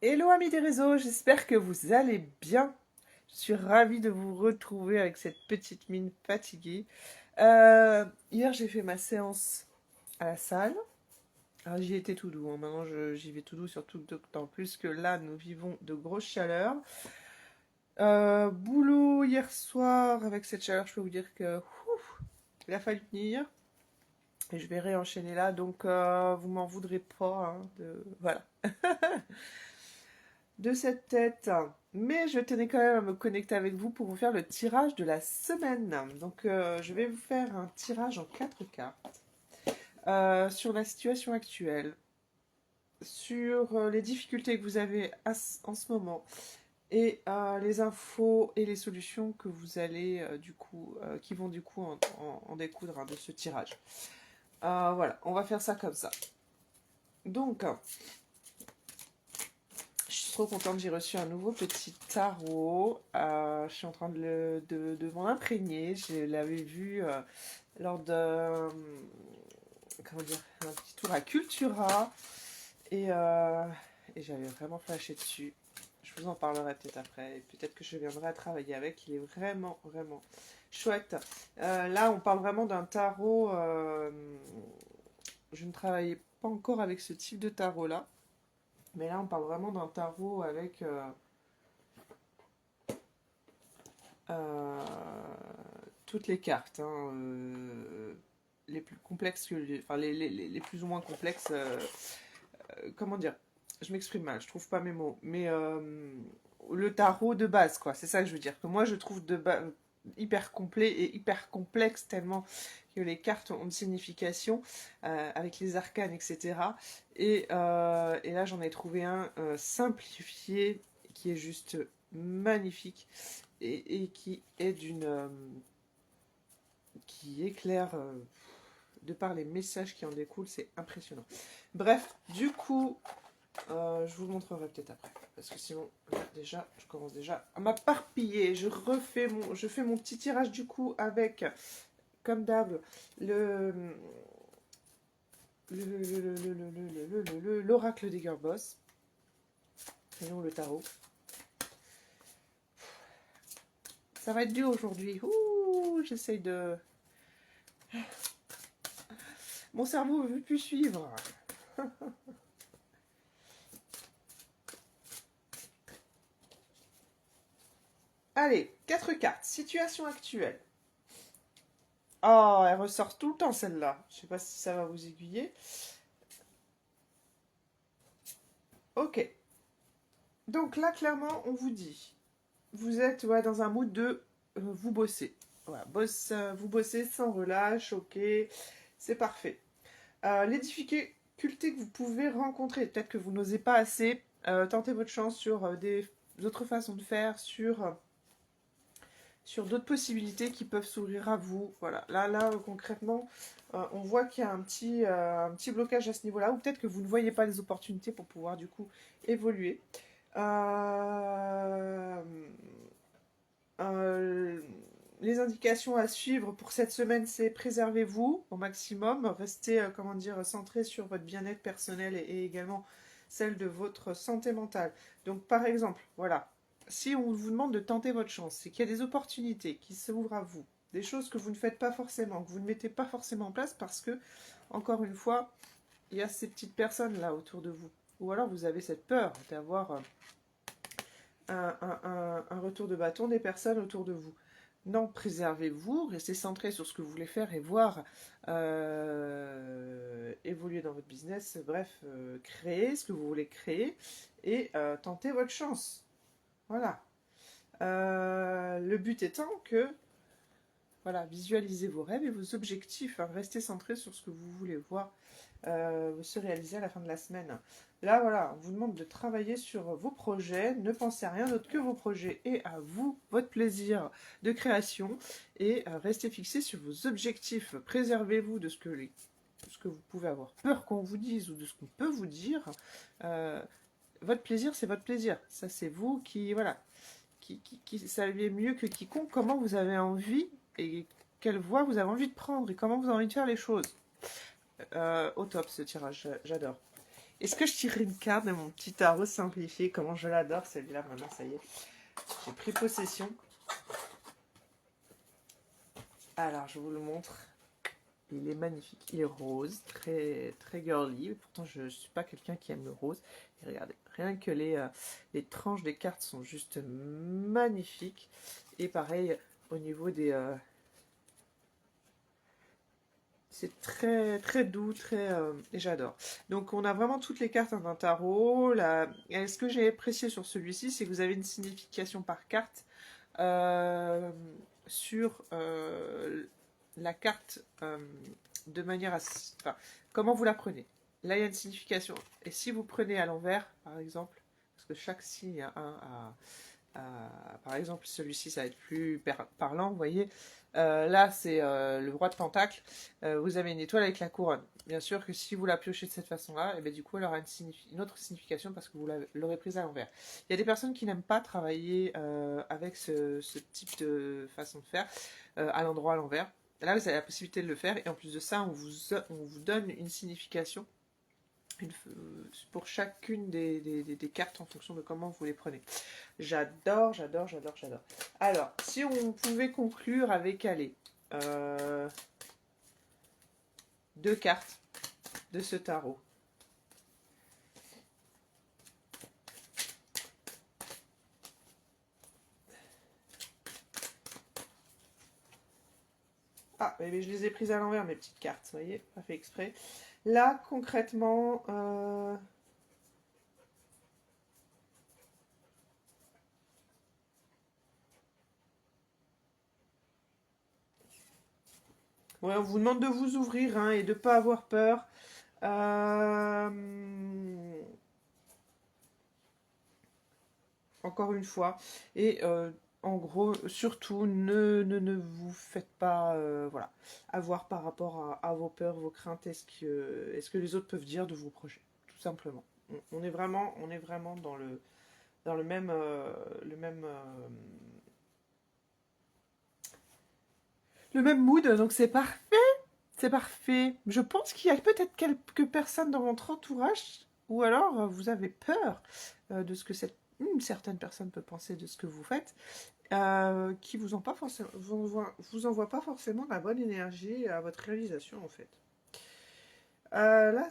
Hello amis des réseaux, j'espère que vous allez bien. Je suis ravie de vous retrouver avec cette petite mine fatiguée. Hier j'ai fait ma séance à la salle. Alors j'y étais tout doux, hein. Maintenant j'y vais tout doux, surtout d'autant plus que là nous vivons de grosses chaleurs. Boulot hier soir avec cette chaleur, je peux vous dire que il a fallu tenir. Et je vais réenchaîner là, donc vous m'en voudrez pas, hein, voilà, de cette tête. Mais je tenais quand même à me connecter avec vous pour vous faire le tirage de la semaine. Donc je vais vous faire un tirage en 4 cartes sur la situation actuelle, sur les difficultés que vous avez en ce moment et les infos et les solutions que vous allez qui vont du coup en découdre, hein, de ce tirage. Voilà, on va faire ça comme ça. Donc, je suis trop contente, j'ai reçu un nouveau petit tarot. Je suis en train de m'en imprégner. Je l'avais vu lors de, comment dire, un petit tour à Cultura. Et, euh, et j'avais vraiment flashé dessus. Je vous en parlerai peut-être après. Et peut-être que je viendrai à travailler avec. Il est vraiment, vraiment chouette. Là, on parle vraiment d'un tarot. Je ne travaillais pas encore avec ce type de tarot-là. Mais là, on parle vraiment d'un tarot avec euh, toutes les cartes, hein, les plus complexes que enfin les plus ou moins complexes. Comment dire? Je m'exprime mal, je trouve pas mes mots. Mais le tarot de base, quoi. C'est ça que je veux dire. Que moi, je trouve hyper complet et hyper complexe tellement que les cartes ont une signification avec les arcanes, etc. Et là, j'en ai trouvé un simplifié qui est juste magnifique et qui est qui éclaire de par les messages qui en découlent, c'est impressionnant. Bref, du coup, je vous le montrerai peut-être après, parce que sinon, là, déjà, je commence déjà à m'aparpiller. Je fais mon petit tirage du coup avec, comme d'hab, le l'oracle des Girl Boss, et non le tarot. Ça va être dur aujourd'hui. Ouh, j'essaye de... Mon cerveau ne veut plus suivre. Allez, 4 cartes. Situation actuelle. Oh, elle ressort tout le temps celle-là. Je sais pas si ça va vous aiguiller. Ok. Donc là, clairement, on vous dit, vous êtes dans un mood de vous bosser. Voilà, vous bossez sans relâche, ok, c'est parfait. Les difficultés que vous pouvez rencontrer, peut-être que vous n'osez pas assez, tentez votre chance sur des autres façons de faire, sur d'autres possibilités qui peuvent s'ouvrir à vous. Voilà, là concrètement, on voit qu'il y a un petit blocage à ce niveau-là, ou peut-être que vous ne voyez pas les opportunités pour pouvoir du coup évoluer. Euh, euh, les indications à suivre pour cette semaine, c'est préservez-vous au maximum, restez, comment dire, centré sur votre bien-être personnel et également celle de votre santé mentale. Donc par exemple, voilà, si on vous demande de tenter votre chance, c'est qu'il y a des opportunités qui s'ouvrent à vous, des choses que vous ne faites pas forcément, que vous ne mettez pas forcément en place parce que, encore une fois, il y a ces petites personnes là autour de vous. Ou alors vous avez cette peur d'avoir un retour de bâton des personnes autour de vous. Non, préservez-vous, restez centré sur ce que vous voulez faire et voir évoluer dans votre business. Bref, créer ce que vous voulez créer et tenter votre chance. Voilà. Le but étant que, voilà, visualisez vos rêves et vos objectifs. Hein, restez centré sur ce que vous voulez voir se réaliser à la fin de la semaine. Là, voilà, on vous demande de travailler sur vos projets, ne pensez à rien d'autre que vos projets et à vous, votre plaisir de création, et restez fixé sur vos objectifs. Préservez-vous de ce que vous pouvez avoir peur qu'on vous dise ou de ce qu'on peut vous dire. Euh, Votre plaisir, c'est votre plaisir. Ça, c'est vous qui, voilà, qui savez mieux que quiconque comment vous avez envie et quelle voie vous avez envie de prendre et comment vous avez envie de faire les choses. Au top ce tirage, j'adore. Est-ce que je tire une carte de mon petit tarot simplifié? Comment je l'adore celui-là, maintenant, ça y est. J'ai pris possession. Alors, je vous le montre. Il est magnifique. Il est rose, très, très girly. Pourtant, je ne suis pas quelqu'un qui aime le rose. Et regardez, rien que les tranches des cartes sont juste magnifiques. Et pareil, au niveau des... c'est très, très doux, très... et j'adore. Donc, on a vraiment toutes les cartes d'un tarot. Et ce que j'ai apprécié sur celui-ci, c'est que vous avez une signification par carte. euh, sur la carte de manière à... Enfin, comment vous la prenez. Là, il y a une signification. Et si vous prenez à l'envers, par exemple, parce que chaque signe a un... par exemple, celui-ci, ça va être plus parlant, vous voyez. Là, c'est le roi de Pentacle. Vous avez une étoile avec la couronne. Bien sûr que si vous la piochez de cette façon-là, et bien du coup, elle aura une autre signification parce que vous l'aurez prise à l'envers. Il y a des personnes qui n'aiment pas travailler avec ce type de façon de faire, à l'endroit à l'envers. Là, vous avez la possibilité de le faire, et en plus de ça, on vous donne une signification pour chacune des cartes en fonction de comment vous les prenez. J'adore, j'adore, j'adore, j'adore. Alors, si on pouvait conclure avec, allez, deux cartes de ce tarot. Ah, mais je les ai prises à l'envers, mes petites cartes, vous voyez, pas fait exprès. Là, concrètement, ouais, on vous demande de vous ouvrir hein, et de ne pas avoir peur. Euh, Encore une fois. Et en gros, surtout, ne vous faites pas voilà, avoir par rapport à vos peurs, vos craintes, est-ce que les autres peuvent dire de vos projets, tout simplement. On est vraiment dans le même mood, donc c'est parfait. C'est parfait. Je pense qu'il y a peut-être quelques personnes dans votre entourage, ou alors vous avez peur de ce que une certaine personne peut penser de ce que vous faites, qui vous envoie pas forcément la bonne énergie à votre réalisation en fait. Là,